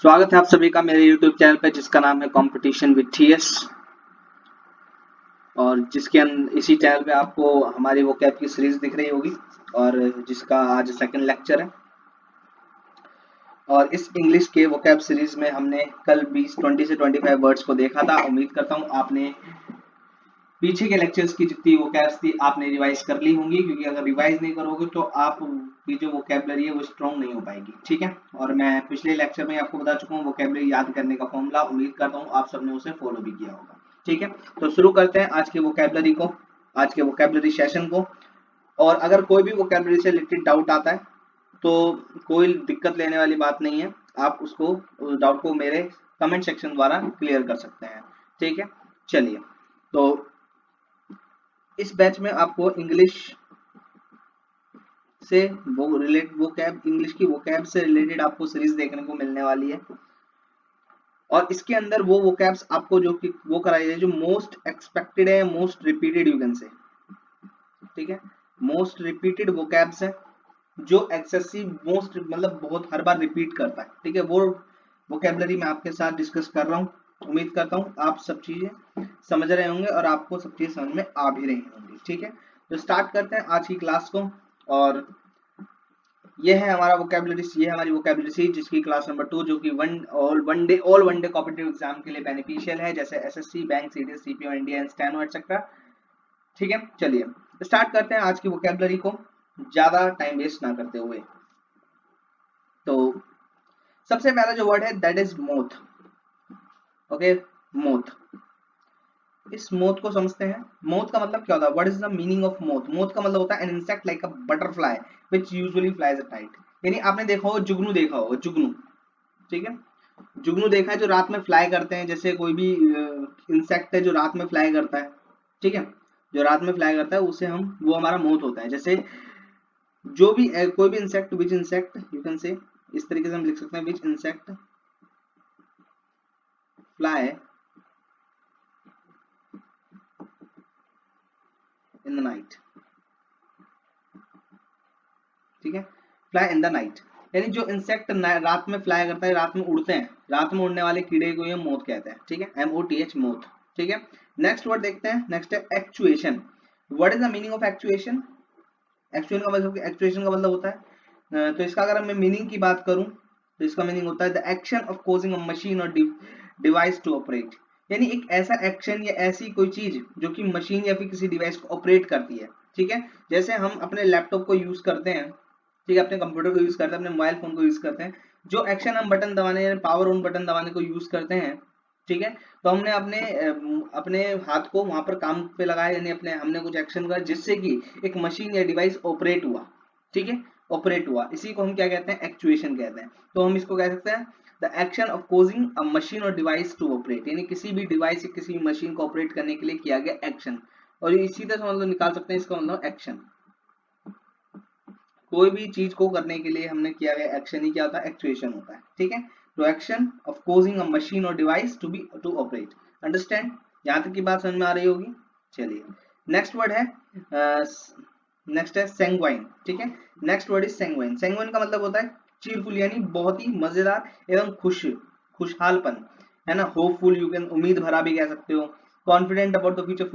स्वागत है आप सभी का मेरे YouTube चैनल पे जिसका नाम है कंपटीशन विद टीएस और इसी चैनल पे आपको हमारी वोकैब की सीरीज दिख रही होगी और जिसका आज सेकंड लेक्चर है। और इस इंग्लिश के वोकैब सीरीज में हमने कल 20 से 25 वर्ड्स को देखा था। उम्मीद करता हूँ आपने पीछे के लेक्चर्स की जितनी वोकैब्स थी आपने रिवाइज कर ली होंगी, क्योंकि अगर रिवाइज नहीं करोगे तो आप की जो वोकैबलरी है वो स्ट्रॉन्ग नहीं हो पाएगी। ठीक है, और मैं पिछले लेक्चर में आपको बता चुका हूँ वोकैबलरी याद करने का फॉर्मूला। उम्मीद करता हूँ आप सबने उसे फॉलो भी किया होगा। ठीक है, तो शुरू करते हैं आज के वोकैबलरी को, आज के वोकैबलरी सेशन को। और अगर कोई भी वोकैबलरी से रिलेटेड डाउट आता है तो कोई दिक्कत लेने वाली बात नहीं है, आप उसको डाउट को मेरे कमेंट सेक्शन द्वारा क्लियर कर सकते हैं। ठीक है, चलिए, तो इस बैच में आपको इंग्लिश से इंग्लिश की वोकैब से रिलेटेड आपको सीरीज देखने को मिलने वाली है। और इसके अंदर वो वोकैब्स आपको जो कि वो कराई जाए जो मोस्ट एक्सपेक्टेड है, most repeated you can say. ठीक है, मोस्ट रिपीटेड वोकैब्स है जो एक्सेसिव मोस्ट मतलब बहुत हर बार रिपीट करता है। ठीक है, वो वोकैबलरी मैं आपके साथ डिस्कस कर रहा हूँ। उम्मीद करता हूँ आप सब चीजें समझ रहे होंगे और आपको सब चीजें समझ में आ भी रही होंगी। ठीक है, तो स्टार्ट करते हैं आज की क्लास को। और ये है हमारा वोकैबलरी, ये है हमारी वोकैबलरी सीरीज जिसकी क्लास नंबर 2 जो कि all one day competitive exam के लिए बेनिफिशियल है, जैसे SSC, bank, CDS, CPO, Indian steno etcetera. ठीक है, चलिए स्टार्ट करते हैं आज की वोकैबलरी को ज्यादा टाइम वेस्ट ना करते हुए। तो सबसे पहला जो वर्ड है that is moth. Okay, moth. इस मोथ को समझते हैं। मोथ का मतलब क्या होता है? What is the meaning of moth? Moth का मतलब होता है an insect like a butterfly which usually flies at night. यानी आपने देखा हो जुगनू, देखा हो जुगनू। ठीक है, जुगनू देखा है जो रात में फ्लाई करते हैं। जैसे कोई भी इंसेक्ट है जो रात में फ्लाई करता है। ठीक है, जो रात में फ्लाई करता है उसे हम, वो हमारा मोथ होता है। जैसे जो भी कोई भी insect, which insect you can से, इस तरीके से हम लिख सकते हैं विच insect fly in the night. ठीक है, फ्लाई इन द नाइट यानी जो इंसेक्ट रात में फ्लाई करता है, रात में उड़ते हैं, रात में उड़ने वाले कीड़े को ये मोथ कहते हैं। ठीक है, MOTH, मोथ। ठीक है, नेक्स्ट वर्ड देखते हैं। नेक्स्ट है actuation. What is the meaning of actuation? Actuation का मतलब होता है, तो इसका अगर मैं मीनिंग की बात करूं तो इसका मीनिंग होता है the action of causing a machine और डिवाइस टू ऑपरेट। यानी एक ऐसा एक्शन या ऐसी कोई चीज जो कि मशीन या फिर किसी डिवाइस को ऑपरेट करती है। ठीक है, जैसे हम अपने लैपटॉप को यूज करते हैं, ठीक है, अपने कंप्यूटर को यूज करते हैं, अपने मोबाइल फोन को यूज करते हैं, जो एक्शन हम बटन दबाने यानी पावर ऑन बटन दबाने को यूज करते हैं। ठीक है, तो हमने अपने अपने हाथ को वहां पर काम पे लगाया, यानी अपने हमने कुछ एक्शन करा जिससे कि एक मशीन या डिवाइस ऑपरेट हुआ। ठीक है, ऑपरेट हुआ, इसी को हम क्या कहते हैं? एक्चुएशन कहते हैं। तो हम इसको कह सकते हैं the action of causing a machine और डिवाइस टू ऑपरेट, यानी किसी भी डिवाइस या किसी भी मशीन को ऑपरेट करने के लिए किया गया एक्शन। और इसी तरह से मतलब निकाल सकते हैं इसका मतलब एक्शन। कोई भी चीज को करने के लिए हमने किया गया एक्शन ही क्या होता है? एक्चुएशन होता है। ठीक है, तो action of causing a machine और डिवाइस टू ऑपरेट। अंडरस्टैंड? यहां तक की बात समझ में आ रही होगी। चलिए नेक्स्ट वर्ड है नेक्स्ट है सेंग्वाइन। ठीक है, नेक्स्ट वर्ड इज सेंग्वाइन। सेंग्वाइन का मतलब होता है चीरफुल, यानी बहुत ही मजेदार एवं खुशहालपन, है ना। होपफुल, यू कैन उम्मीद भरा भी कह सकते हो। Confident about the future,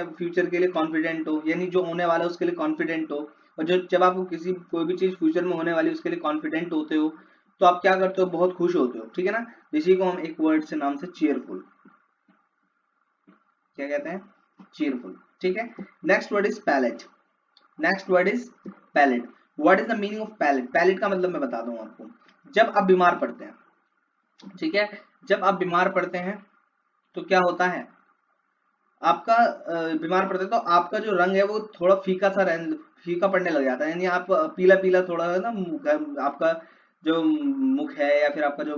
future के लिए कॉन्फिडेंट हो, यानी जो होने वाला है उसके लिए कॉन्फिडेंट हो। और जो जब आप किसी कोई भी चीज फ्यूचर में होने वाली है उसके लिए कॉन्फिडेंट होते हो तो आप क्या करते हो? बहुत खुश होते हो। ठीक है ना, इसी को हम एक वर्ड से नाम से चीयरफुल क्या कहते हैं? चीयरफुल। ठीक है, next word is palette. Next word is palette. What is the meaning of palette? Palette का मतलब मैं बता दूं आपको। जब आप बीमार पड़ते हैं, ठीक है, जब आप बीमार पड़ते हैं तो क्या होता है? आपका बीमार पड़ते हैं तो आपका जो रंग है वो थोड़ा फीका पड़ने लग जाता है, यानी आप पीला पीला थोड़ा है ना, आपका जो मुख है या फिर आपका जो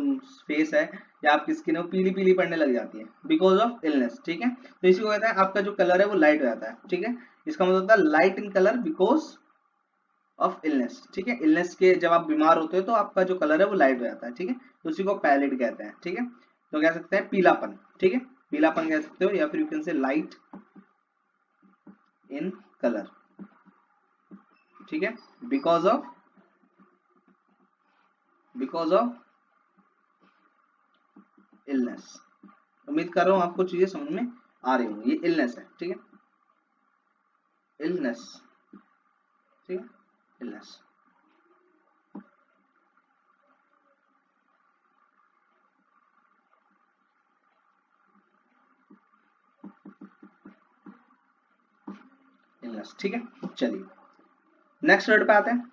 फेस है या आपकी स्किन है वो पीली पीली पड़ने लग जाती है बिकॉज ऑफ इलनेस। ठीक है, तो इसी को कहते हैं आपका जो कलर है वो लाइट हो जाता है। ठीक है, इसका मतलब होता है light in colour because of illness. ठीक है, इलनेस के जब आप बीमार होते हो तो आपका जो कलर है वो लाइट हो जाता है। ठीक है, तो उसी को पैलेट कहते हैं। ठीक है, तो कह सकते हैं पीलापन। ठीक है, पीलापन कह सकते हो या फिर यू कैन से लाइट इन कलर। ठीक है, बिकॉज ऑफ इलनेस। उम्मीद कर रहा हूँ आपको चीजें समझ में आ रही होंगी। ये इलनेस है, ठीक है, इलनेस, ठीक है, इलनेस। इलनेस, ठीक है। चलिए नेक्स्ट वर्ड पे आते हैं।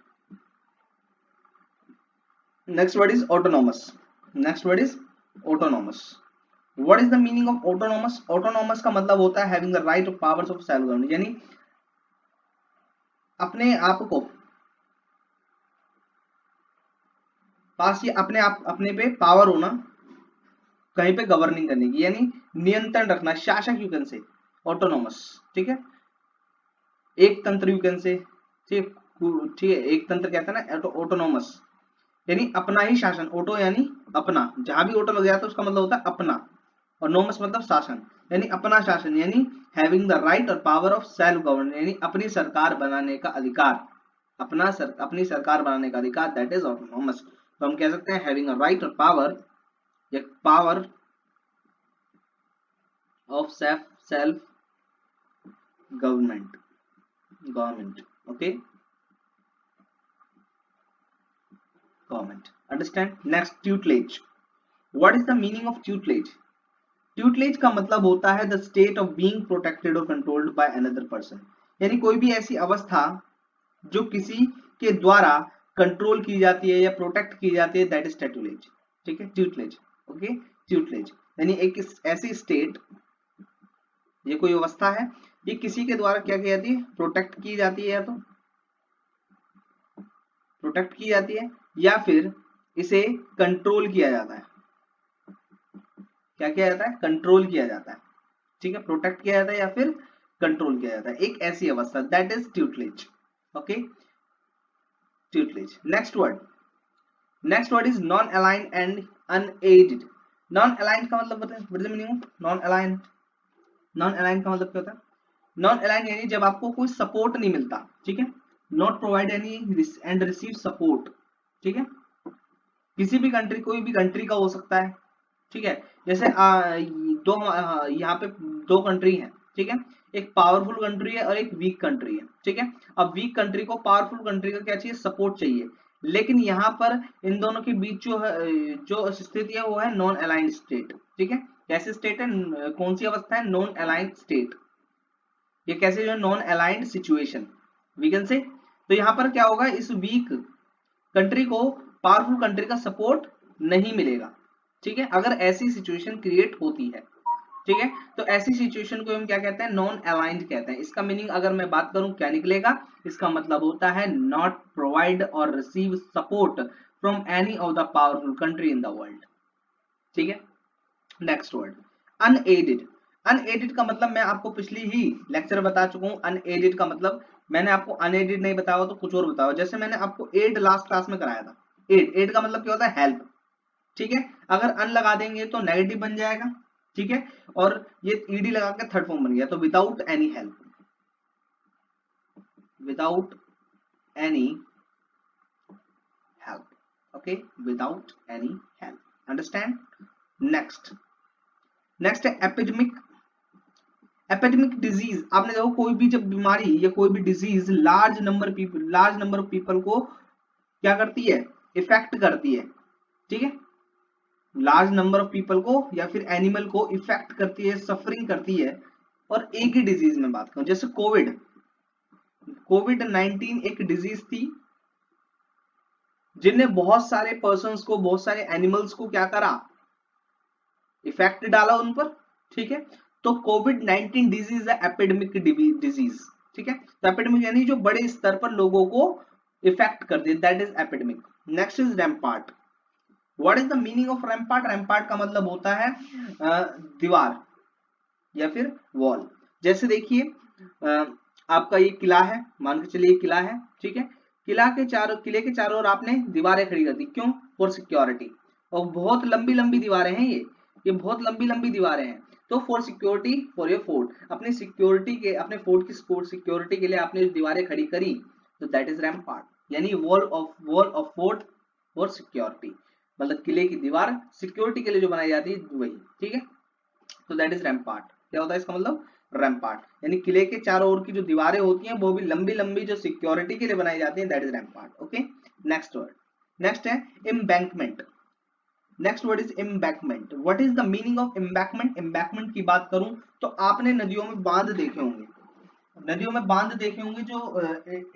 Next word is autonomous. Next word is autonomous. What is the meaning of autonomous? Autonomous का मतलब होता है having the right of powers of self government, यानी अपने आप को पास ये अपने आप अपने पे पावर होना कहीं पे गवर्निंग करने की, यानी नियंत्रण रखना, शासक यू कैन से ऑटोनॉमस, ठीक है। एक तंत्र यू कैन से, ठीक, ठीक है, एक तंत्र कहता है ना ऑटोनॉमस, यानी अपना ही शासन। ऑटो यानी अपना, जहां भी ऑटो लग जाता है उसका मतलब होता है अपना, और नोमस मतलब शासन, यानी अपना शासन, यानी हैविंग द राइट और पावर ऑफ सेल्फ गवर्न, यानी अपनी सरकार बनाने का अधिकार, अपनी सरकार बनाने का अधिकार, दैट इज ऑटोनॉमस। तो हम कह सकते हैं हैविंग अ राइट और पावर, या power of self government, okay, government, understand. Next, tutelage. What is the meaning of tutelage? Tutelage का मतलब होता है the state of being protected और कंट्रोल्ड बाय अनदर पर्सन, यानी कोई भी ऐसी अवस्था जो किसी के द्वारा कंट्रोल की जाती है या प्रोटेक्ट की जाती है, दैट इज ट्यूटलेज, ठीक है, ट्यूटलेज, ओके। ट्यूटलेज यानी एक ऐसी स्टेट, ये कोई अवस्था है, ये किसी के द्वारा क्या की जाती है, प्रोटेक्ट की जाती है, या तो प्रोटेक्ट की जाती है, या फिर इसे कंट्रोल किया जाता है। क्या किया जाता है? कंट्रोल किया जाता है, ठीक है, प्रोटेक्ट किया जाता है या फिर कंट्रोल किया जाता है, एक ऐसी अवस्था, that is tutelage, okay, tutelage. Next word is non aligned and unaided. Non aligned का मतलब बताइए meaning of non aligned. Non aligned का मतलब क्या होता है? नॉन अलाइंड यानी जब आपको कोई सपोर्ट नहीं मिलता, ठीक है, not provide any and receive support, ठीक है, किसी भी कंट्री, कोई भी कंट्री का हो सकता है, ठीक है, जैसे यहाँ पे दो कंट्री हैं, ठीक है, एक पावरफुल कंट्री है और एक वीक कंट्री है, ठीक है। अब वीक कंट्री को पावरफुल कंट्री का क्या चाहिए? सपोर्ट चाहिए, लेकिन यहाँ पर इन दोनों के बीच जो है, जो स्थिति है वो है नॉन अलाइंड स्टेट, ठीक है। कैसे स्टेट है, कौन सी अवस्था है? नॉन अलाइंड स्टेट, ये कैसे जो है non aligned situation we can say. तो यहाँ पर क्या होगा, इस वीक कंट्री को पावरफुल कंट्री का सपोर्ट नहीं मिलेगा, ठीक है, अगर ऐसी सिचुएशन क्रिएट होती है, ठीक है, तो ऐसी सिचुएशन को हम क्या कहते हैं? नॉन अलाइंड कहते हैं। इसका मीनिंग अगर मैं बात करूं क्या निकलेगा, इसका मतलब होता है नॉट प्रोवाइड और receive support from any of the powerful country in the world, ठीक है। Next word unaided. अनएडेड का मतलब मैं आपको पिछली ही लेक्चर बता चुका हूं। अनएडेड का मतलब मैंने आपको अनएडेड नहीं बताया तो कुछ और बताओ, जैसे मैंने आपको एड लास्ट क्लास में कराया था। एड का मतलब क्या होता है? हेल्प, ठीक है, अगर अन लगा देंगे तो नेगेटिव बन जाएगा, ठीक है, और ये ईडी लगा के थर्ड फॉर्म बन गया, तो without any help, without any help, okay, without any help, understand. Next next है एपिडेमिक। एपिडेमिक डिजीज, आपने देखो कोई भी जब बीमारी या कोई भी disease large number of people को क्या करती है? इफेक्ट करती है, ठीक है, लार्ज नंबर ऑफ पीपल को या फिर एनिमल को इफेक्ट करती है, सफरिंग करती है। और एक ही डिजीज में बात करूं, जैसे कोविड 19 एक डिजीज थी जिनने बहुत सारे पर्सन्स को, बहुत सारे एनिमल्स को क्या करा? इफेक्ट डाला उन पर, ठीक है। तो कोविड 19 डिजीज है एपिडेमिक डिजीज, ठीक है। तो एपिडेमिक यानी जो बड़े स्तर पर लोगों को इफेक्ट करती है, that is epidemic. Next is rampart. What is the meaning of rampart? Rampart का मतलब होता है दीवार या फिर वॉल। जैसे देखिए आपका ये किला है, मान के चलिए किला है, ठीक है, किले के चारों ओर आपने दीवारें खड़ी कर दी, क्यों? For security. और बहुत लंबी लंबी दीवारें हैं ये बहुत लंबी लंबी दीवारें हैं, तो for security, for your fort, अपनी सिक्योरिटी के, अपने फोर्ट की सिक्योरिटी के लिए आपने दीवारें खड़ी करी, तो दैट इज रैम्पार्ट, यानी wall of fort for security. मतलब किले की दीवार सिक्योरिटी के लिए जो बनाई जाती है वही, ठीक है। तो दैट इज रैम्पार्ट। क्या होता है इसका मतलब? रैम्पार्ट, यानी किले के चारों ओर की जो दीवारें होती हैं वो भी लंबी लंबी जो सिक्योरिटी के लिए बनाई जाती है, that is rampart. Okay, next word, next है embankment. Next word is embankment. What is the meaning of embankment? Embankment की बात करूं तो आपने नदियों में बांध देखे होंगे, नदियों में बांध देखे होंगे जो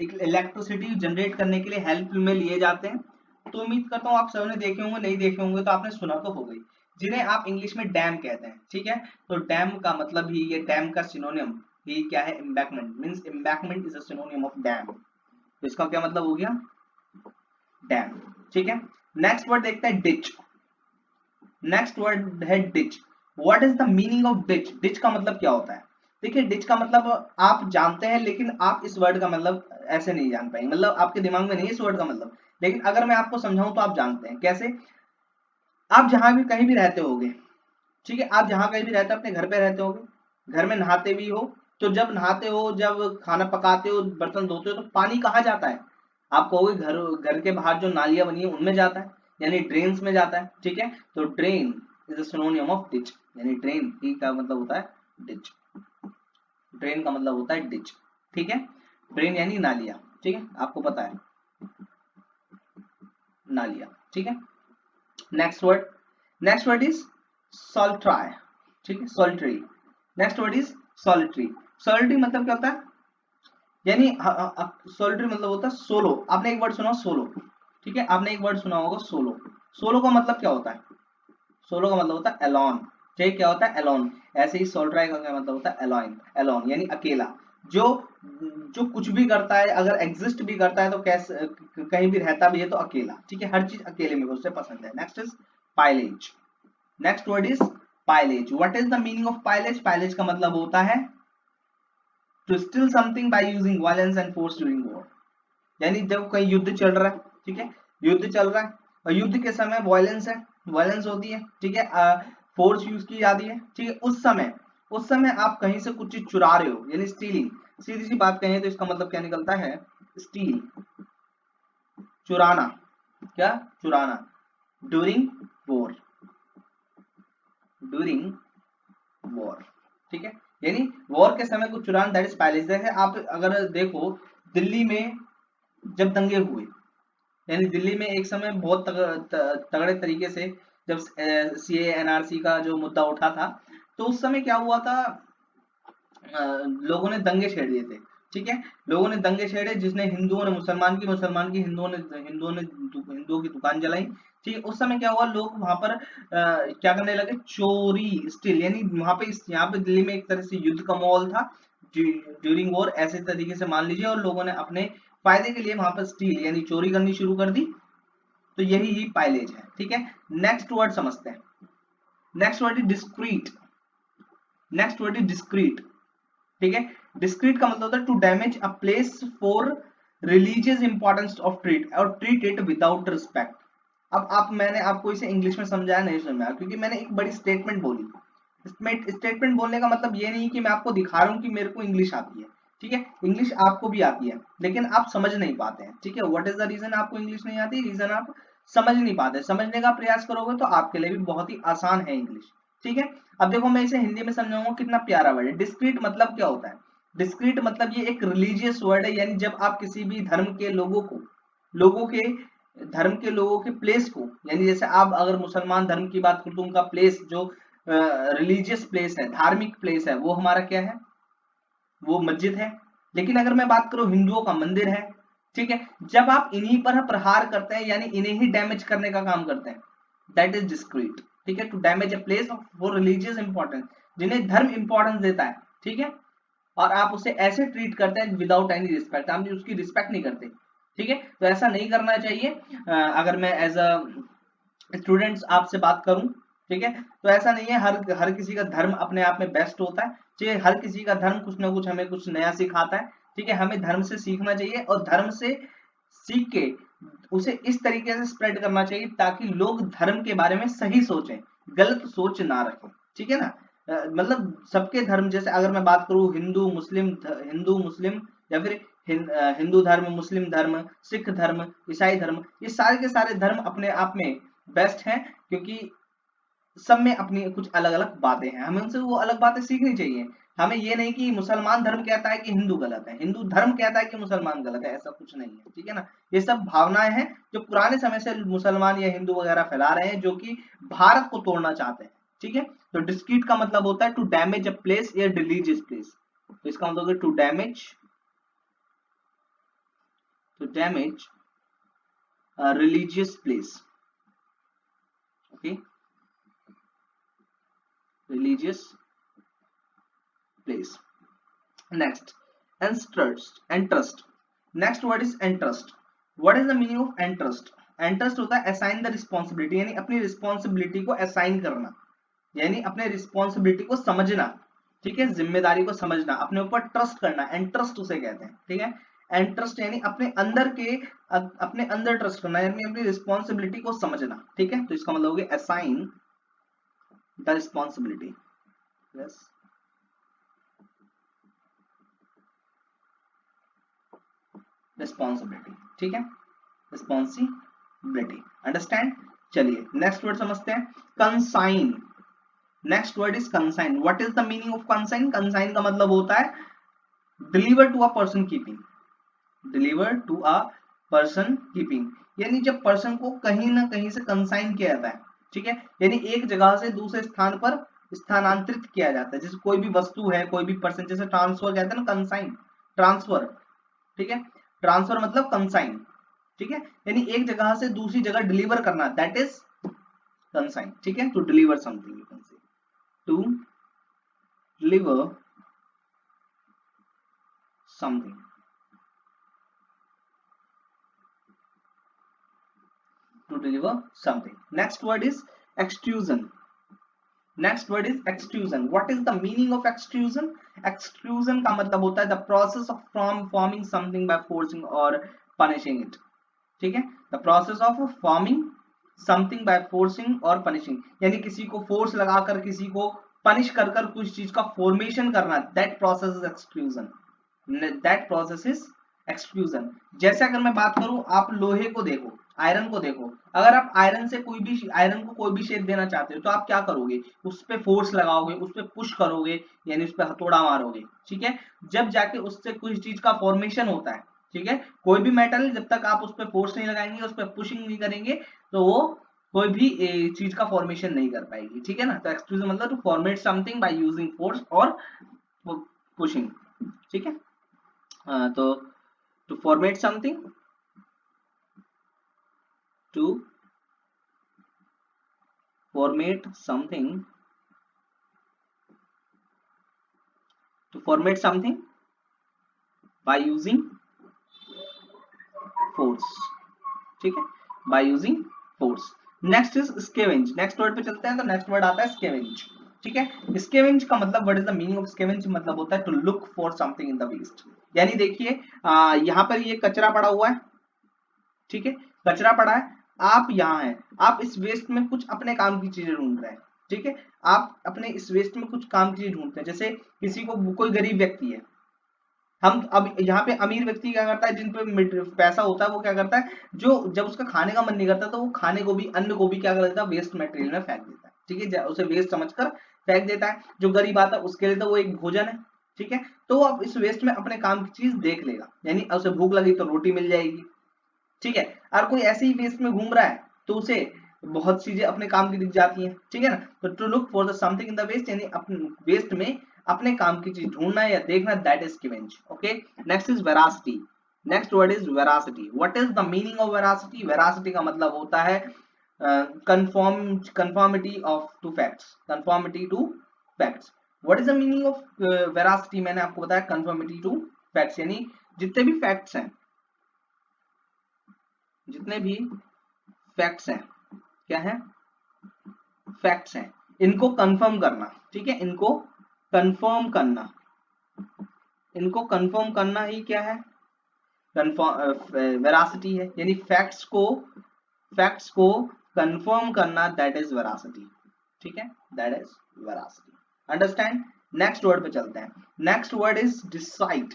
इलेक्ट्रिसिटी जनरेट करने के लिए हेल्प में लिए जाते हैं। तो उम्मीद करता हूँ आप सबने देखे होंगे, नहीं देखे होंगे तो आपने सुना तो होगा ही, जिन्हें आप इंग्लिश में डैम कहते हैं, ठीक है। तो डैम का मतलब ही, ये डैम का सिनोनियम ही क्या है? Embankment. Means embankment is a सिनोनियम of dam. तो इसका क्या मतलब हो गया? डैम, ठीक है। नेक्स्ट वर्ड देखते हैं डिच। नेक्स्ट वर्ड है ditch. What is the meaning of ditch? Ditch का मतलब क्या होता है? देखिए, डिच का मतलब आप जानते हैं, लेकिन आप इस वर्ड का मतलब ऐसे नहीं जान पाएंगे, मतलब आपके दिमाग में नहीं है इस वर्ड का मतलब, लेकिन अगर मैं आपको समझाऊं तो आप जानते हैं कैसे। आप जहां भी कहीं भी रहते होगे, ठीक है, आप जहां कहीं भी रहते हो, अपने घर पे रहते होगे, घर में नहाते भी हो, तो जब नहाते हो, जब खाना पकाते हो, बर्तन धोते हो, तो पानी कहाँ जाता है? आप कहोगे घर, घर के बाहर जो नालियां बनी है उनमें जाता है, यानी ड्रेन्स में जाता है, ठीक है। तो drain is a सिनोनियम of ditch, यानी ड्रेन ही का मतलब होता है डिच। ड्रेन का मतलब होता है डिच, ठीक है। ड्रेन यानी नालियां, ठीक है, आपको पता है नालियां, ठीक है। Next word, next word is sultry, ठीक है, sultry. Next word is solitary. Solitary मतलब क्या होता है? यानी सॉलिटरी मतलब होता है सोलो। आपने एक वर्ड सुना सोलो, ठीक है, आपने एक वर्ड सुना होगा सोलो। सोलो का मतलब क्या होता है? सोलो का मतलब होता है एलोन, ठीक, क्या होता है? एलोन। ऐसे ही सॉल्ट्राई का क्या मतलब होता है? एलोन, एलोन यानी अकेला। जो जो कुछ भी करता है, अगर एग्जिस्ट भी करता है तो कैसे, कहीं भी रहता भी है तो अकेला, ठीक है, हर चीज अकेले में उससे पसंद है। Next is pillage. Next word is pillage. What is the meaning of pillage? Pillage का मतलब होता है to steal something by using violence and force during war. यानी जब कहीं युद्ध चल रहा है, ठीक है, युद्ध चल रहा है और युद्ध के समय वायलेंस है, वायलेंस होती है, ठीक है, फोर्स यूज की जाती है, ठीक है, उस समय आप कहीं से कुछ चीज चुरा रहे हो, यानी स्टीलिंग। सीधी सी बात कहें तो इसका मतलब क्या निकलता है? स्टील, चुराना, क्या? चुराना। ड्यूरिंग वॉर, ड्यूरिंग वॉर, ठीक है, यानी वॉर के समय कुछ चुराना, दैट इज पाइलेज। जैसे आप अगर देखो, दिल्ली में जब दंगे हुए, यानी दिल्ली में एक समय बहुत तगड़े तरीके से जब सीए एनआरसी का जो मुद्दा उठा था, तो उस समय क्या हुआ था? लोगों ने दंगे छेड़ दिए थे, ठीक है, लोगों ने दंगे छेड़े, जिसने हिंदुओं ने मुसलमान की, मुसलमान की हिंदुओं की दुकान जलाई, ठीक है। उस समय क्या हुआ? लोग वहां पर क्या करने लगे? चोरी, स्टील, यानी वहां पे यहाँ पे दिल्ली में एक तरह से युद्ध का माहौल था ड्यूरिंग वॉर, ऐसे तरीके से मान लीजिए, और लोगों ने अपने फायदे के लिए वहां पर स्टील यानी चोरी करनी शुरू कर दी। तो यही ही पाइलेज है, ठीक है। नेक्स्ट वर्ड समझते हैं। Next word is desecrate. Next word is desecrate, ठीक है। डिस्क्रीट का मतलब होता है to damage a place for religious importance of treat, और ट्रीट इट विदाउट रिस्पेक्ट। अब आप, मैंने आपको इसे इंग्लिश में समझाया, नहीं समझाया, क्योंकि मैंने एक बड़ी स्टेटमेंट बोली। स्टेटमेंट बोलने का मतलब ये नहीं कि मैं आपको दिखा रहा हूं कि मेरे को इंग्लिश आती है, ठीक है, इंग्लिश आपको भी आती है, लेकिन आप समझ नहीं पाते हैं, ठीक है। व्हाट इज द रीजन आपको इंग्लिश नहीं आती? रीजन आप समझ नहीं पाते। समझने का प्रयास करोगे तो आपके लिए भी बहुत ही आसान है इंग्लिश, ठीक है। अब देखो, मैं इसे हिंदी में समझाऊंगा, कितना प्यारा वर्ड है। डिस्क्रीट मतलब क्या होता है? डिस्क्रीट मतलब ये एक रिलीजियस वर्ड है, यानी जब आप किसी भी धर्म के लोगों को, लोगों के धर्म के लोगों के प्लेस को, यानी जैसे आप अगर मुसलमान धर्म की बात करो तो उनका प्लेस जो रिलीजियस प्लेस है, धार्मिक प्लेस है, वो हमारा क्या है? वो मस्जिद है। लेकिन अगर मैं बात करूं, हिंदुओं का मंदिर है, ठीक है। जब आप इन्हीं पर प्रहार करते हैं, यानी इन्हें ही डैमेज करने का काम करते हैं, दैट इज डिस्क्रीट, ठीक है। To damage a place of for religious importance, जिन्हें धर्म इंपॉर्टेंस देता है, ठीक है, और आप उसे ऐसे ट्रीट करते हैं विदाउट एनी रिस्पेक्ट, आप उसकी रिस्पेक्ट नहीं करते, ठीक है। तो ऐसा नहीं करना चाहिए। अगर मैं एज अ स्टूडेंट्स आपसे बात करूं, ठीक है, तो ऐसा नहीं है, हर हर किसी का धर्म अपने आप में बेस्ट होता है, ठीक है, हर किसी का धर्म कुछ ना कुछ हमें कुछ नया सिखाता है, ठीक है। हमें धर्म से सीखना चाहिए और धर्म से सीख के उसे इस तरीके से स्प्रेड करना चाहिए ताकि लोग धर्म के बारे में सही सोचें, गलत सोच ना रखें, ठीक है ना। मतलब सबके धर्म, जैसे अगर मैं बात करूं हिंदू मुस्लिम, हिंदू मुस्लिम, या फिर हिंदू धर्म, मुस्लिम धर्म, सिख धर्म, ईसाई धर्म, ये सारे के सारे धर्म अपने आप में बेस्ट है, क्योंकि सब में अपनी कुछ अलग अलग बातें हैं, हमें उनसे वो अलग बातें सीखनी चाहिए। हमें ये नहीं कि मुसलमान धर्म कहता है कि हिंदू गलत है, हिंदू धर्म कहता है कि मुसलमान गलत है, ऐसा कुछ नहीं है, ठीक है ना। ये सब भावनाएं हैं जो पुराने समय से मुसलमान या हिंदू वगैरह फैला रहे हैं, जो कि भारत को तोड़ना चाहते हैं, ठीक है। तो डिस्क्रीट का मतलब होता है टू डैमेज अ प्लेस या रिलीजियस प्लेस, तो इसका मतलब है to damage a religious place, okay, religious place. Next, entrust. Next word is entrust. What is the meaning of entrust? Entrust होता है assign the responsibility, यानी अपनी responsibility को assign करना, यानी अपने responsibility को समझना, ठीक है, जिम्मेदारी को समझना, अपने ऊपर ट्रस्ट करना, entrust उसे कहते हैं, ठीक है। एंट्रस्ट यानी अपने अंदर ट्रस्ट करना, यानी अपनी रिस्पॉन्सिबिलिटी को समझना, ठीक है। तो इसका मतलब हो गया assign the responsibility, yes, responsibility, ठीक है, रिस्पॉन्सिबिलिटी, अंडरस्टैंड। चलिए नेक्स्ट वर्ड समझते हैं, consign. Next word is consign. What is the meaning of consign? Consign का मतलब होता है deliver to a person keeping, deliver to a person keeping, यानी जब पर्सन को कहीं ना कहीं से कंसाइन किया जाता है, ठीक है, यानी एक जगह से दूसरे स्थान पर स्थानांतरित किया जाता है। जैसे कोई भी वस्तु है, कोई भी पर्सन, जैसे ट्रांसफर कहते हैं ना, कंसाइन, ट्रांसफर, ठीक है, ट्रांसफर मतलब कंसाइन, ठीक है, यानी एक जगह से दूसरी जगह डिलीवर करना, दैट इज कंसाइन, ठीक है। To deliver something, you can say to deliver something, to deliver something. Next word is extrusion. Next word is extrusion. What is the meaning of extrusion? Extrusion का मतलब होता है the process of forming something by forcing or punishing it, ठीक है, the process of forming something by forcing or punishing, यानी किसी को force लगाकर, किसी को पनिश कर कर कुछ चीज का फॉर्मेशन करना, that process is extrusion, that process is exclusion. जैसे अगर मैं बात करूं, आप लोहे को देखो, आयरन को देखो, अगर आप आयरन को कोई भी शेप देना चाहते हो, तो आप क्या करोगे, उस पर फोर्स लगाओगे, उस पर पुश करोगे, यानी उस पर हथौड़ा मारोगे, ठीक है, जब जाके उससे कुछ चीज का फॉर्मेशन होता है, ठीक है। कोई भी मेटल, जब तक आप उस पर फोर्स नहीं लगाएंगे, उस पर पुशिंग नहीं करेंगे, तो वो कोई भी चीज का फॉर्मेशन नहीं कर पाएगी, ठीक है ना। तो एक्सक्लूजन मतलब to format something by using force और पुशिंग, ठीक है। तो to formate something, to formate something, to formate something by using force, ठीक है, by using force. Next is स्केवेंज। Next word पे चलते हैं, तो नेक्स्ट वर्ड आता है स्केवेंज, ठीक है। स्केवेंज का मतलब, what is the meaning of scavenge? मतलब होता है to look for something in the waste, यानी देखिए यहाँ पर ये कचरा पड़ा हुआ है, ठीक है, कचरा पड़ा है, आप यहाँ हैं, आप इस वेस्ट में कुछ अपने काम की चीजें ढूंढ रहे हैं, ठीक है, आप अपने इस वेस्ट में कुछ काम की चीज ढूंढते हैं। जैसे किसी को, कोई गरीब व्यक्ति है, हम अब यहाँ पे अमीर व्यक्ति क्या करता है, जिन पे पैसा होता है, वो क्या करता है, जो जब उसका खाने का मन नहीं करता, तो वो खाने को भी, अन्न को भी क्या कर देता है, वेस्ट मटेरियल में फेंक देता है, ठीक है, उसे वेस्ट समझकर फेंक देता है। जो गरीब आता है उसके लिए तो वो एक भोजन है, ठीक है, तो वो अब इस वेस्ट में अपने काम की चीज देख लेगा, यानी उसे भूख लगी तो रोटी मिल जाएगी, ठीक है। और कोई ऐसे ही वेस्ट में घूम रहा है, तो उसे बहुत चीजें अपने काम की दिख जाती हैं, ठीक है ना। तो to look for the something in the waste, यानी अपने वेस्ट में अपने काम की चीज ढूंढना या देखना, that is scavenge, okay. Next is veracity. Next word is veracity. What is the meaning of veracity? Veracity का मतलब होता है conformity of to facts, conformity to facts. What is the meaning of veracity? मैंने आपको बताया conformity to facts, यानी जितने भी फैक्ट्स हैं, जितने भी फैक्ट्स हैं, क्या है, फैक्ट्स हैं, इनको कंफर्म करना, ठीक है, इनको कंफर्म करना, इनको कंफर्म करना ही क्या है, वेरासिटी है, यानी फैक्ट्स को कंफर्म करना, दैट इज वेरासिटी, ठीक है, that is veracity, understand. Next word पे चलते हैं। नेक्स्ट वर्ड इज डिसाइड,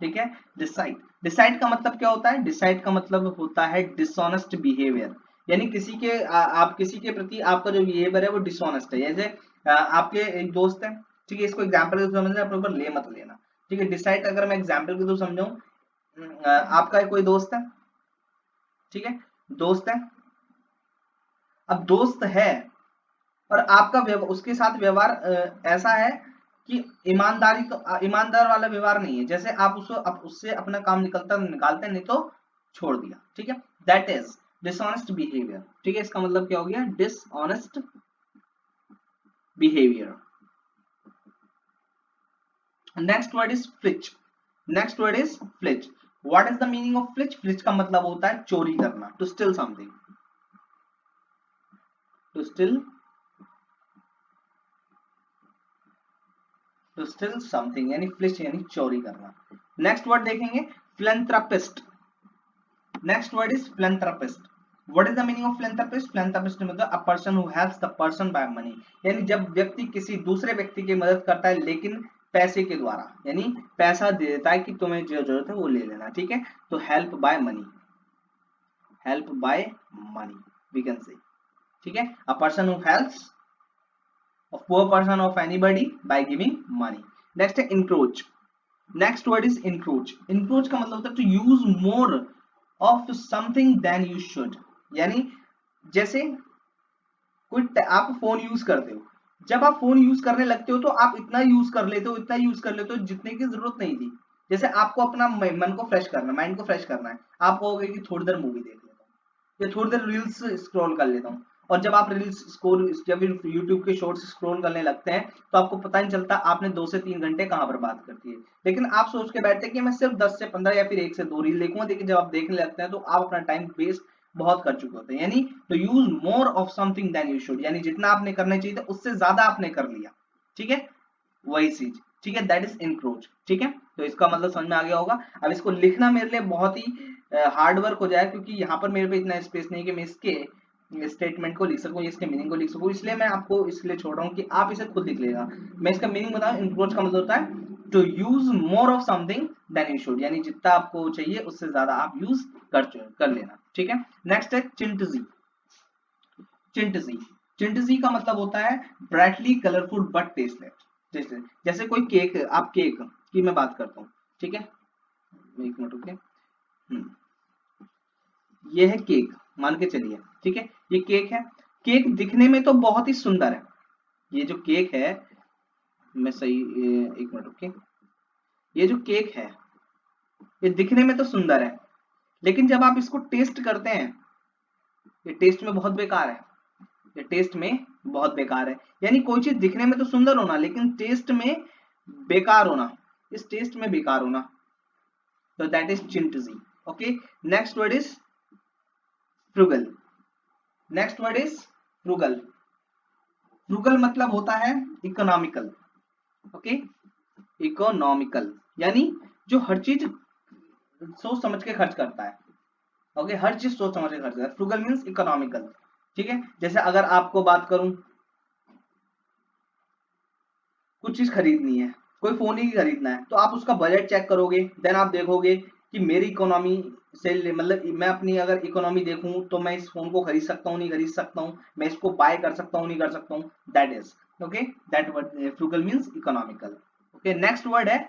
ठीक है, डिसाइड। डिसाइड का मतलब क्या होता है? डिसाइड का मतलब होता है डिसऑनेस्ट बिहेवियर, यानी किसी के आप किसी के प्रति आपका जो बिहेवियर है वो डिसऑनेस्ट है। जैसे आपके एक दोस्त है, ठीक है, इसको एग्जाम्पल के थ्रू समझना, अपने ऊपर ले मत लेना, ठीक है। डिसाइड अगर मैं एग्जाम्पल के थ्रू समझाऊं, आपका कोई दोस्त है, ठीक है, दोस्त है, अब दोस्त है और आपका उसके साथ व्यवहार ऐसा है कि ईमानदारी तो ईमानदार वाला व्यवहार नहीं है। जैसे आप उससे अपना काम निकालते नहीं तो छोड़ दिया, ठीक है, दैट इज डिसऑनेस्ट बिहेवियर, ठीक है। इसका मतलब क्या हो गया, dishonest behaviour. Next word is filch. Next word is filch. What is the meaning of filch? Filch का मतलब होता है चोरी करना, to steal something, to steal, to steal something, यानी फ्लिच यानी चोरी करना। नेक्स्ट वर्ड देखेंगे, philanthropist। Next word is philanthropist। What is the meaning of philanthropist? philanthropist मतलब a person who helps the person by money, यानी जब व्यक्ति किसी दूसरे व्यक्ति की मदद करता है लेकिन पैसे के द्वारा, यानी पैसा दे देता है कि तुम्हें जो जरूरत है वो ले लेना, ठीक है। तो help by money, help by money we can say, ठीक है, a person who helps of poor person of anybody by giving money. Next है encroach। next word is encroach। encroach का मतलब होता है to use more of something than you should, यानी जैसे कोई आप फोन यूज करते हो, जब आप फोन यूज करने लगते हो तो आप इतना यूज कर लेते हो, इतना यूज कर लेते हो जितने की जरूरत नहीं थी। जैसे आपको अपना मन को फ्रेश करना, माइंड को फ्रेश करना है, आप कहोगे कि थोड़ी देर मूवी देख लेता हूँ या थोड़ी देर रील्स स्क्रॉल कर लेता हूँ, और जब आप रील्स स्क्रॉल या फिर यूट्यूब के शॉर्ट्स स्क्रॉल करने लगते हैं तो आपको पता नहीं चलता आपने 2 से 3 घंटे कहाँ बर्बाद कर दिए। लेकिन आप सोच के बैठते हैं कि मैं सिर्फ 10 से 15 या फिर 1 से 2 रील देखूंगा, लेकिन जब आप देखने लगते हैं तो आप अपना टाइम वेस्ट बहुत कर चुके होते हैं। यानी तो use more of something than you should, यानी जितना आपने करना चाहिए था उससे ज्यादा आपने कर लिया, ठीक है, वही चीज, ठीक है, दैट इज इंक्रोच, ठीक है। तो इसका मतलब समझ में आ गया होगा। अब इसको लिखना मेरे लिए बहुत ही हार्ड वर्क हो जाए, क्योंकि यहाँ पर मेरे पे इतना स्पेस नहीं है कि मैं इसके स्टेटमेंट को लिख सकूं, इसके मीनिंग को लिख सकूं, इसलिए मैं आपको इसलिए छोड़ रहा हूँ कि आप इसे खुद लिख लेगा। मैं इसका मीनिंग बताऊं, इंक्रोच का मतलब होता है to use more of something than you should, यानी जितना आपको चाहिए उससे ज्यादा आप यूज कर लेना, ठीक है। नेक्स्ट है चिंटजी। चिंटजी, चिंटजी का मतलब होता है ब्राइटली कलरफुल बट टेस्टलेस। जैसे कोई केक, आप केक की मैं बात करता हूँ, ठीक है, एक मिनट रुकिए। ये है केक, मान के चलिए, ठीक है, ये केक है। केक दिखने में तो बहुत ही सुंदर है, ये जो केक है, मैं सही, एक मिनट रुकिए, ये जो केक है ये दिखने में तो सुंदर है, लेकिन जब आप इसको टेस्ट करते हैं, ये टेस्ट में बहुत बेकार है, ये टेस्ट में बहुत बेकार है। यानी कोई चीज दिखने में तो सुंदर होना लेकिन टेस्ट में बेकार होना, इस टेस्ट में बेकार होना, तो that is chintzy, okay. Next word is frugal. Next word is frugal. Frugal मतलब होता है इकोनॉमिकल, ओके, इकोनॉमिकल, यानी जो हर चीज सोच समझ के खर्च करता है, ओके, हर चीज सोच समझ के खर्च करता है। फ्रुगल मींस इकोनॉमिकल, ठीक है। जैसे अगर आपको बात करूं, कुछ चीज खरीदनी है, कोई फोन ही खरीदना है, तो आप उसका बजट चेक करोगे, देन आप देखोगे कि मेरी इकोनॉमी से, मतलब मैं अपनी अगर इकोनॉमी देखूं तो मैं इस फोन को खरीद सकता हूँ नहीं खरीद सकता हूँ, मैं इसको बाय कर सकता हूँ नहीं कर सकता हूँ, that is okay, that word frugal means economical, okay. Next word है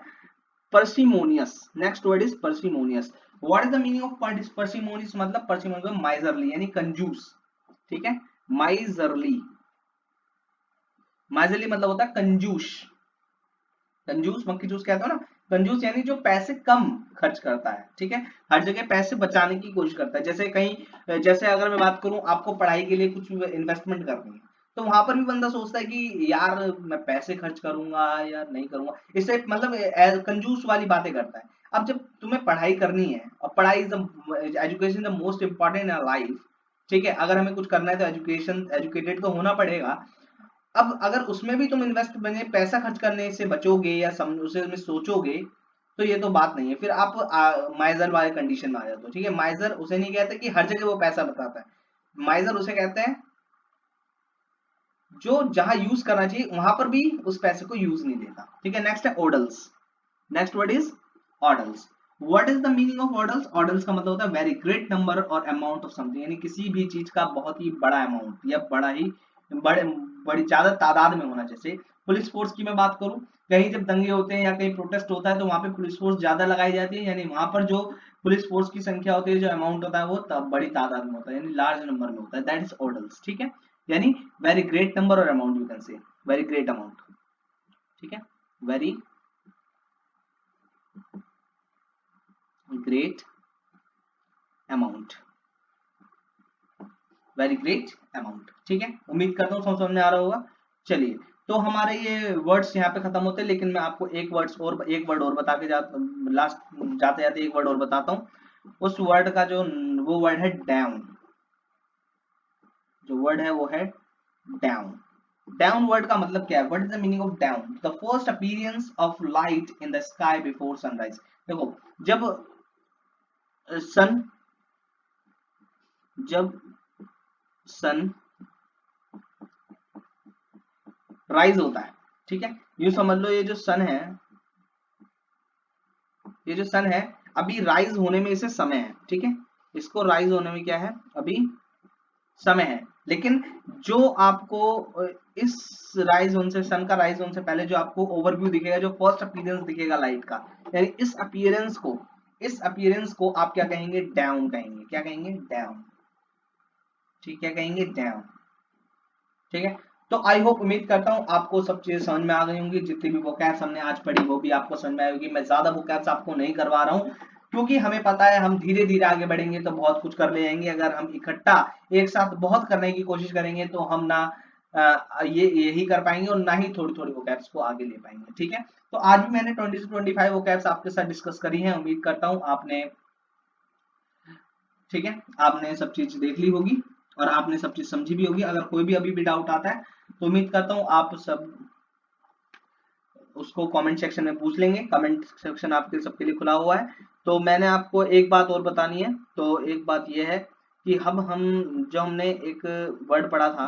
parsimonious। Next word is parsimonious। What is the meaning of parsimonious? मतलब parsimonious माइजरली यानी कंजूस, ठीक है, माइजरली, माइजरली मतलब होता है कंजूस। कंजूस मक्खी जूस कहते हो ना, कंजूस यानी जो पैसे कम खर्च करता है, ठीक है, हर जगह पैसे बचाने की कोशिश करता है। जैसे कहीं, जैसे अगर मैं बात करूं, आपको पढ़ाई के लिए कुछ इन्वेस्टमेंट करनी है, तो वहां पर भी बंदा सोचता है कि यार मैं पैसे खर्च करूंगा या नहीं करूंगा, इससे मतलब कंजूस वाली बातें करता है। अब जब तुम्हें पढ़ाई करनी है, और पढ़ाई is education the most important in life, ठीक है, अगर हमें कुछ करना है तो एजुकेशन, एजुकेटेड तो होना पड़ेगा। अब अगर उसमें भी तुम इन्वेस्ट बने पैसा खर्च करने से बचोगे या उसे में सोचोगे, तो ये तो बात नहीं है, फिर आप माइजर वाले कंडीशन में आ जाते हो, ठीक है। माइजर उसे नहीं कहते कि हर जगह वो पैसा बताता है, माइजर उसे कहते हैं जो जहां यूज करना चाहिए वहां पर भी उस पैसे को यूज नहीं देता, ठीक है। नेक्स्ट है oodles. Next word is oodles. What is the meaning of oodles? Oodles का मतलब होता है वेरी ग्रेट नंबर और अमाउंट ऑफ समथिंग, यानी किसी भी चीज का बहुत ही बड़ा अमाउंट या बड़ी ज्यादा तादाद में होना। जैसे पुलिस फोर्स की मैं बात करूं, कहीं जब दंगे होते हैं या कहीं प्रोटेस्ट होता है तो वहां पे पुलिस फोर्स ज्यादा लगाई जाती है, यानी वहां पर जो पुलिस फोर्स की संख्या होती है, जो अमाउंट होता है वो तब बड़ी तादाद में होता है, यानी लार्ज नंबर में होता है, दैट इज ऑर्डल्स। ठीक है, यानी वेरी ग्रेट नंबर और अमाउंट, यू कैन से वेरी ग्रेट अमाउंट। ठीक है, very great amount, very great amount. ठीक है, उम्मीद करता हूँ समझ में आ रहा होगा। चलिए, तो हमारे ये वर्ड्स यहाँ पे खत्म होते हैं, लेकिन मैं आपको एक वर्ड और बता के जाते जाते एक वर्ड और बताता हूँ। उस वर्ड का जो वो वर्ड है डाउन, जो वर्ड है वो है डाउन। डाउन वर्ड का मतलब क्या है? What is the meaning of down? The first appearance of light in the sky before sunrise. देखो, जब सन जब सन राइज होता है, ठीक है, यूं समझ लो ये जो सन है, ये जो सन है अभी राइज होने में इसे समय है। ठीक है, इसको राइज होने में क्या है? अभी समय है। लेकिन जो आपको इस राइज होने से, सन का राइज होने से पहले जो आपको ओवरव्यू दिखेगा, जो फर्स्ट अपीयरेंस दिखेगा लाइट का, यानी इस अपीयरेंस को आप क्या कहेंगे? डाउन कहेंगे। क्या कहेंगे? डाउन। ठीक है, कहेंगे डाउन। ठीक है, तो आई होप, उम्मीद करता हूं आपको सब चीजें समझ में आ गई होंगी। जितनी भी वोकैब्स हमने आज पढ़ी वो भी आपको समझ में आई होगी। मैं ज्यादा वोकैब्स आपको नहीं करवा रहा हूं, क्योंकि हमें पता है हम धीरे धीरे आगे बढ़ेंगे तो बहुत कुछ कर ले जाएंगे। अगर हम इकट्ठा एक साथ बहुत करने की कोशिश करेंगे तो हम ना ये यही कर पाएंगे और ना ही थोड़ी थोड़ी वोकैब्स को आगे ले पाएंगे। ठीक है, तो आज भी मैंने 20 से 25 वोकैब्स आपके साथ डिस्कस करी है। उम्मीद करता हूँ आपने, ठीक है, आपने सब चीज देख ली होगी और आपने सब चीज समझी भी होगी। अगर कोई भी अभी भी डाउट आता है तो उम्मीद करता हूँ आप सब उसको कमेंट सेक्शन में पूछ लेंगे। कमेंट सेक्शन आपके सबके लिए खुला हुआ है। तो मैंने आपको एक बात और बतानी है, तो एक बात यह है कि हम जो हमने एक वर्ड पढ़ा था,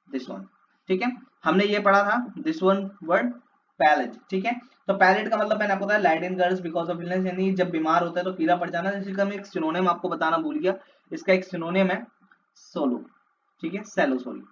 दिस वन, ठीक है, हमने ये पढ़ा था दिस वन वर्ड, पैलेट। ठीक है, तो पैलेट का मतलब मैंने आपको बताया light girls because of illness, यानी जब बीमार होता है तो पीला पड़ जाना। जैसे कि हम एक सिनोनिम आपको बताना भूल गया, इसका एक सिनोनिम है सोलो। ठीक है, सेलो, सॉरी,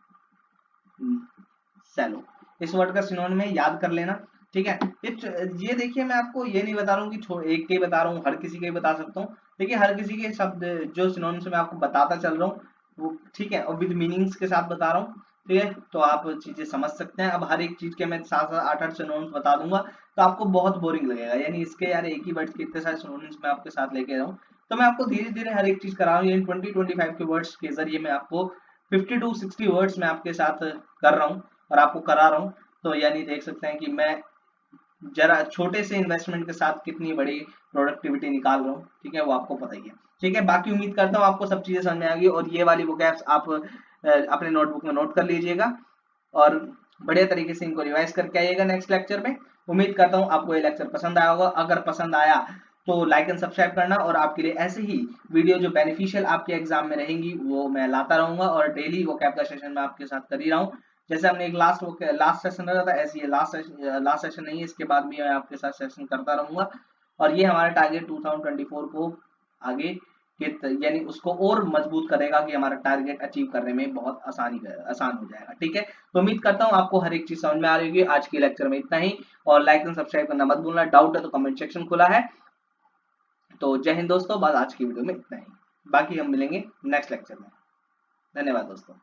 सेलो, इस वर्ड का सिनोनिम है, याद कर लेना। ठीक है, ये देखिए, मैं आपको ये नहीं बता रहा हूँ कि एक के ही बता रहा हूँ, हर किसी के ही बता सकता हूँ। देखिए, हर किसी के शब्द जो सिनोनिम से मैं आपको बताता चल रहा हूँ वो, ठीक है, और विद मीनिंग्स के साथ बता रहा हूँ। ठीक है, तो आप चीजें समझ सकते हैं। अब हर एक चीज के मैं 7-7 8-8 सिनोनिम्स बता दूंगा तो आपको बहुत बोरिंग लगेगा, यानी इसके यार एक ही वर्ड के इतने सारे सिनोनिम्स मैं आपके साथ लेके रहूं। तो मैं आपको धीरे धीरे हर एक चीज करा रहा हूँ, यानी 20-25 के वर्ड्स के जरिए मैं आपको 50 to 60 वर्ड्स में आपके साथ कर रहा हूँ और आपको करा रहा हूँ। तो यानी देख सकते हैं कि मैं जरा छोटे से इन्वेस्टमेंट के साथ कितनी बड़ी प्रोडक्टिविटी निकाल रहा हूँ। ठीक है, वो आपको पता ही है। ठीक है, बाकी उम्मीद करता हूँ आपको सब चीजें समझ में आ गई और ये वाली वोकैब्स आप अपने नोटबुक में नोट कर लीजिएगा और बढ़िया तरीके से इनको रिवाइज करके आइएगा नेक्स्ट लेक्चर में। उम्मीद करता हूँ आपको ये लेक्चर पसंद आया होगा। अगर पसंद आया तो लाइक एंड सब्सक्राइब करना, और आपके लिए ऐसे ही वीडियो जो बेनिफिशियल आपके एग्जाम में रहेंगी वो मैं लाता रहूंगा, और डेली वोकैब का सेशन मैं आपके साथ कर ही रहा हूँ। जैसे हमने एक लास्ट सेशन रहा था, ऐसे ये लास्ट सेशन नहीं है, इसके बाद भी मैं आपके साथ सेशन करता रहूंगा। और ये हमारा टारगेट 2024 को आगे यानी उसको और मजबूत करेगा कि हमारा टारगेट अचीव करने में बहुत आसान हो जाएगा। ठीक है, तो उम्मीद करता हूँ आपको हर एक चीज समझ में आ रही होगी। आज की लेक्चर में इतना ही, और लाइक एंड सब्सक्राइब करना मत भूलना। डाउट है तो कमेंट सेक्शन खुला है। तो जय हिंद दोस्तों, बस आज की वीडियो में इतना ही, बाकी हम मिलेंगे नेक्स्ट लेक्चर में। धन्यवाद दोस्तों।